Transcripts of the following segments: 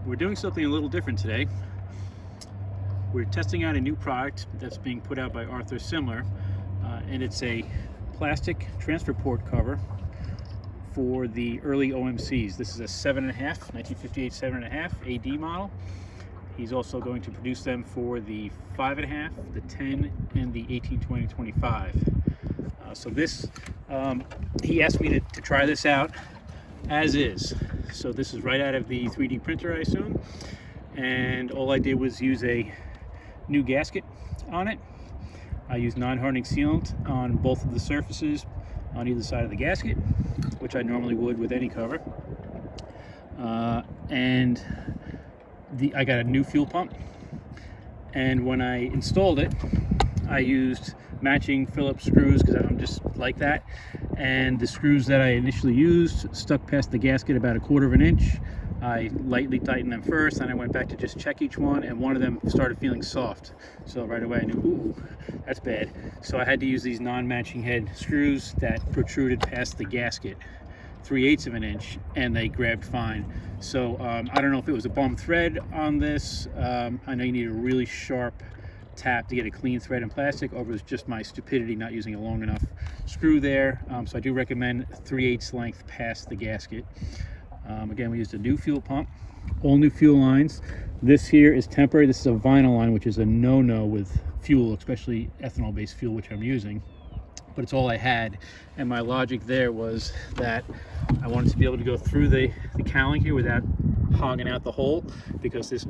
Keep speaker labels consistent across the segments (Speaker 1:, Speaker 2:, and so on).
Speaker 1: We're doing something a little different today. We're testing out a new product that's being put out by Arthur Simler, and it's a plastic transfer port cover for the early OMCs. This is a 7.5, 1958 7.5 AD model. He's also going to produce them for the 5.5, the 10, and the 18, 20, 25. So this, he asked me to try this out as is. So this is right out of the 3D printer, I assume. And all I did was use a new gasket on it. I used non-hardening sealant on both of the surfaces on either side of the gasket, which I normally would with any cover. And I got a new fuel pump. And when I installed it, I used matching Phillips screws because I'm just like that. And the screws that I initially used stuck past the gasket about 1/4 inch. I lightly tightened them first, and I went back to just check each one, and one of them started feeling soft. So right away I knew, ooh, that's bad. So I had to use these non-matching head screws that protruded past the gasket 3/8 of an inch, and they grabbed fine. So I don't know if it was a bum thread on this. I know you need a really sharp tap to get a clean thread in plastic, or it was just my stupidity not using a long enough screw there. So I do recommend 3/8 length past the gasket. Again, we used a new fuel pump, all new fuel lines. This here is temporary. This is a vinyl line, which is a no-no with fuel, especially ethanol-based fuel, which I'm using. But it's all I had, and my logic there was that I wanted to be able to go through the cowling here without hogging out the hole, because this,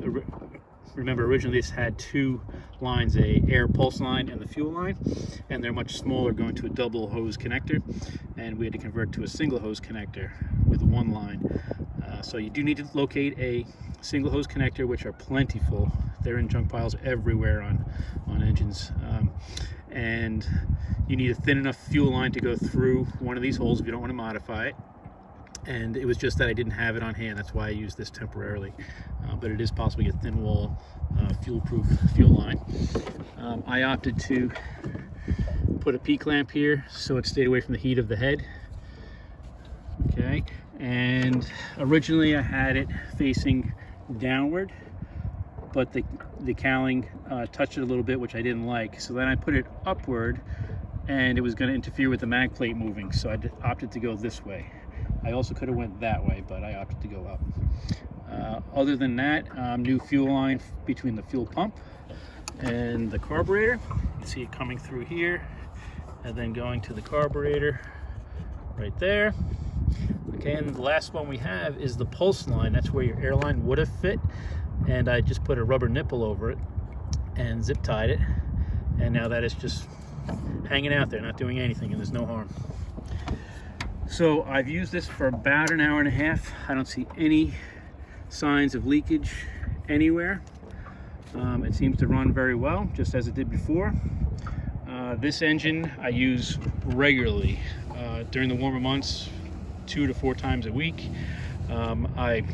Speaker 1: remember, originally this had two lines, a air pulse line and the fuel line, and they're much smaller, going to a double hose connector, and we had to convert to a single hose connector with one line. So you do need to locate a single hose connector, which are plentiful. They're in junk piles everywhere on engines. And you need a thin enough fuel line to go through one of these holes if you don't want to modify it. And it was just that I didn't have it on hand. That's why I used this temporarily. But it is possible to get thin wall, fuel-proof fuel line. I opted to put a P-clamp here so it stayed away from the heat of the head. Okay, and originally I had it facing downward, but the cowling touched it a little bit, which I didn't like. So then I put it upward, and it was going to interfere with the mag plate moving, so I opted to go this way. I also could have went that way, but I opted to go up. Other than that, new fuel line between the fuel pump and the carburetor. You see it coming through here, and then going to the carburetor right there. Okay, and the last one we have is the pulse line. That's where your airline would have fit, and I just put a rubber nipple over it and zip tied it, and now that is just hanging out there, not doing anything, and there's no harm. So I've used this for about an hour and a half. I don't see any signs of leakage anywhere. It seems to run very well, just as it did before. This engine I use regularly during the warmer months, 2 to 4 times a week. I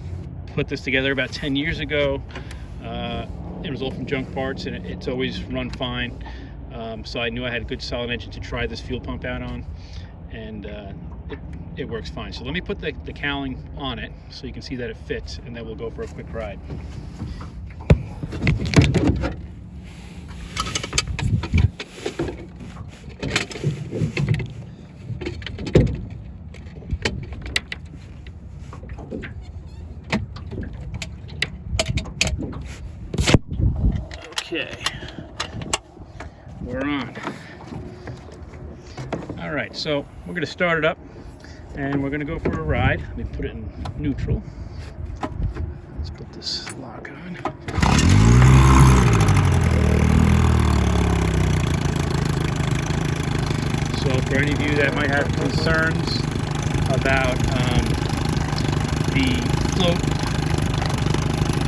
Speaker 1: put this together about 10 years ago. It was all from junk parts, and it's always run fine. So I knew I had a good solid engine to try this fuel pump out on, and it works fine. So let me put the cowling on it so you can see that it fits, and then we'll go for a quick ride. Okay, we're on. All right, so we're going to start it up, and we're going to go for a ride. Let me put it in neutral. Let's put this lock on. So for any of you that might have concerns about the float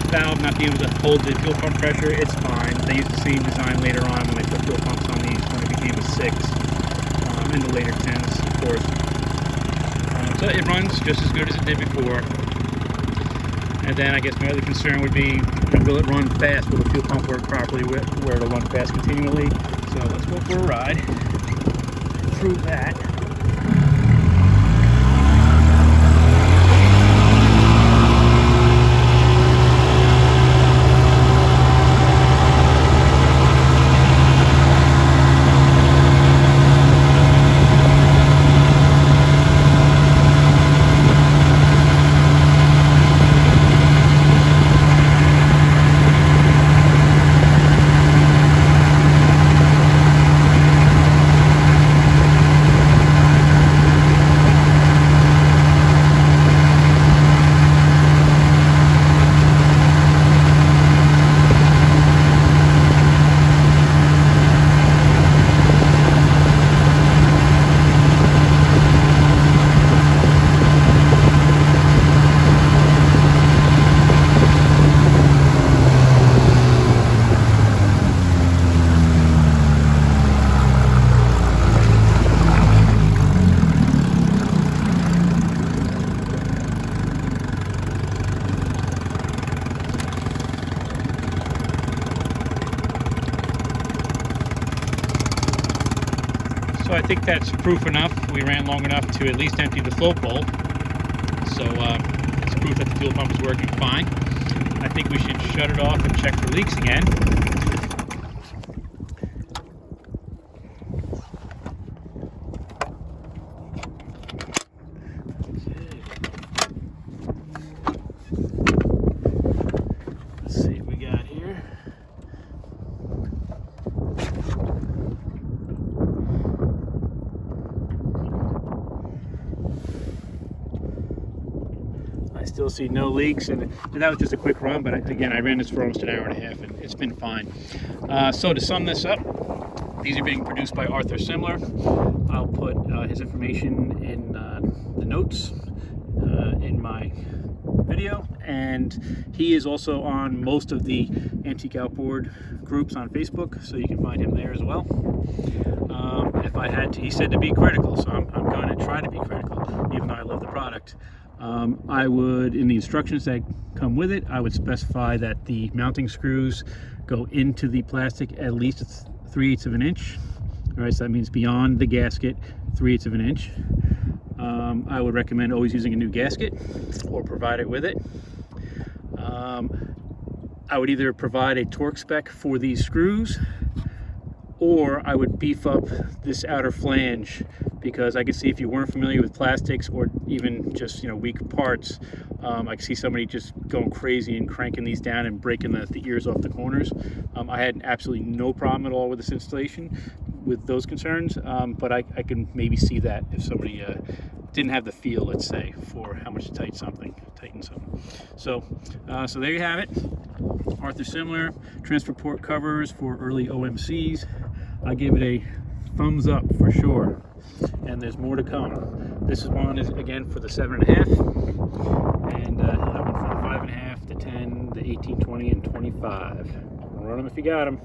Speaker 1: valve not being able to hold the fuel pump pressure, it's fine. They used the same design later on when they put fuel pumps on these, when it became a 6, in the later 10s, of course. So it runs just as good as it did before. And then I guess my other concern would be, will it run fast? Will the fuel pump work properly where it'll run fast continually? So let's go for a ride through that. I think that's proof enough. We ran long enough to at least empty the float bowl. So it's proof that the fuel pump is working fine. I think we should shut it off and check for leaks again. Let's see what we got here. I still see no leaks, and that was just a quick run, but again, I ran this for almost an hour and a half, and it's been fine. So to sum this up, these are being produced by Arthur Simler. I'll put his information in the notes in my video, and he is also on most of the antique outboard groups on Facebook, so you can find him there as well. If I had to, he said to be critical, so I'm going to try to be critical, even though I love the product. I would, in the instructions that come with it, I would specify that the mounting screws go into the plastic at least 3/8 of an inch. All right, so that means beyond the gasket, 3/8 of an inch. I would recommend always using a new gasket or provide it with it. I would either provide a torque spec for these screws, or I would beef up this outer flange, because I could see, if you weren't familiar with plastics or even just weak parts, I could see somebody just going crazy and cranking these down and breaking the ears off the corners. I had absolutely no problem at all with this installation with those concerns, but I can maybe see that if somebody didn't have the feel, let's say, for how much to tighten something. So there you have it. Arthur Simler transfer port covers for early OMCs. I give it a thumbs up for sure, and there's more to come. This one is again for the 7.5, and he'll have one for the 5.5, the 10, the 18, 20, and 25. Run them if you got them.